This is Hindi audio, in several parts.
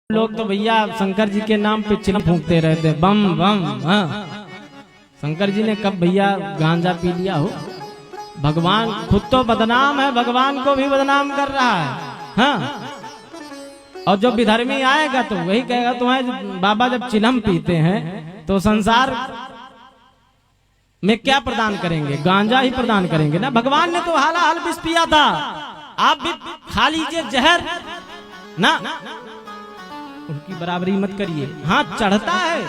लोग तो भैया शंकर जी के नाम पे चिलम फूंकते रहते, बम बम। हाँ, शंकर जी ने कब भैया गांजा पी लिया हो? भगवान खुद तो बदनाम है, भगवान को भी बदनाम कर रहा है। हाँ, और जो विधर्मी आएगा तो वही कहेगा तुम्हें बाबा जब चिलम पीते हैं तो संसार में क्या प्रदान करेंगे? गांजा ही प्रदान करेंगे ना। भगवान ने तो हालाहाल विष पिया था, आप भी खा लीजिए जहर ना, उनकी बराबरी मत करिए। हाँ, चढ़ता है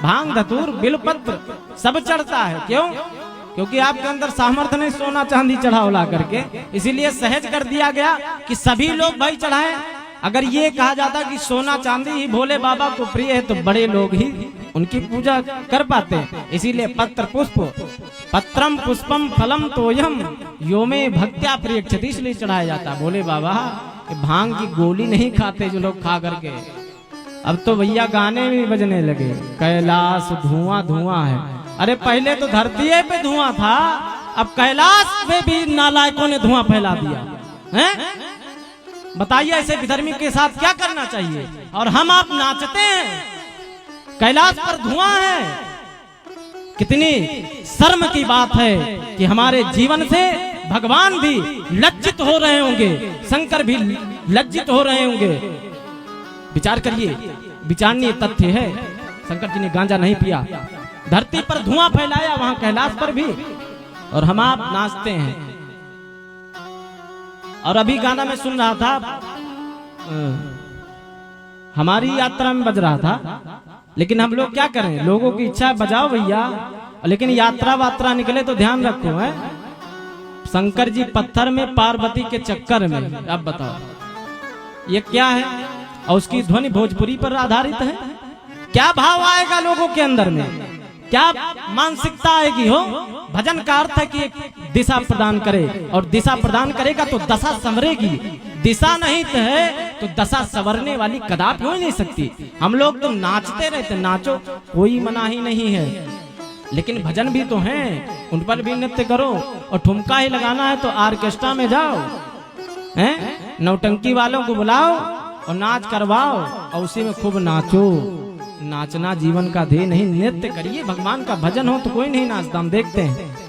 भांग धतूर बिलपत्र सब चढ़ता है। क्यों? क्योंकि आपके अंदर सामर्थ्य नहीं सोना चांदी चढ़ाओ ला करके, इसीलिए सहज कर दिया गया कि सभी लोग भाई चढ़ाएं। अगर ये कहा जाता कि सोना चांदी ही भोले बाबा को प्रिय है तो बड़े लोग ही उनकी पूजा कर पाते हैं। इसीलिए पत्र पुष्प पत्रम पुष्पम फलम तोयम यो में भक्त्या प्रियक्षति, इसलिए चढ़ाया जाता। भोले बाबा भांग की गोली नहीं खाते जो लोग खा करके। अब तो भैया गाने भी बजने लगे, कैलाश धुआं धुआं है। अरे पहले तो धरती पे धुआं था, अब कैलाश में भी नालायकों ने धुआं फैला दिया है। बताइए ऐसे विधर्मी के साथ क्या करना चाहिए? और हम आप नाचते हैं, कैलाश पर धुआं है। कितनी शर्म की बात है कि हमारे जीवन से भगवान भी लज्जित हो रहे होंगे, शंकर भी लज्जित हो रहे होंगे। विचार करिए, विचारणीय तथ्य है। शंकर जी ने गांजा नहीं पिया, धरती पर धुआं फैलाया, वहां कैलाश पर भी, और हम आप नाचते हैं। और अभी गाना में सुन रहा था, हमारी यात्रा में बज रहा था, लेकिन हम लोग क्या करें? लोगों की इच्छा बजाओ भैया, लेकिन यात्रा वात्रा निकले तो ध्यान रखो है। शंकर जी पत्थर में, पार्वती के चक्कर में। अब बताओ ये क्या है? और उसकी ध्वनि भोजपुरी पर आधारित है। क्या भाव आएगा लोगों के अंदर में? क्या मानसिकता आएगी? हो, भजन का अर्थ है कि एक दिशा प्रदान करे, और दिशा प्रदान करेगा तो दशा संवरेगी। दिशा नहीं है तो दशा संवरने वाली कदापि हो ही नहीं सकती। हम लोग तो नाचते रहते, नाचो, कोई मना ही नहीं है, लेकिन भजन भी तो हैं, उन पर भी नृत्य करो। और ठुमका ही लगाना है तो ऑर्केस्ट्रा में जाओ, हैं, नौटंकी वालों को बुलाओ और नाच करवाओ, और उसी में खूब नाचो। नाचना जीवन का ध्येय नहीं, नृत्य करिए। भगवान का भजन हो तो कोई नहीं नाचता, हम देखते हैं।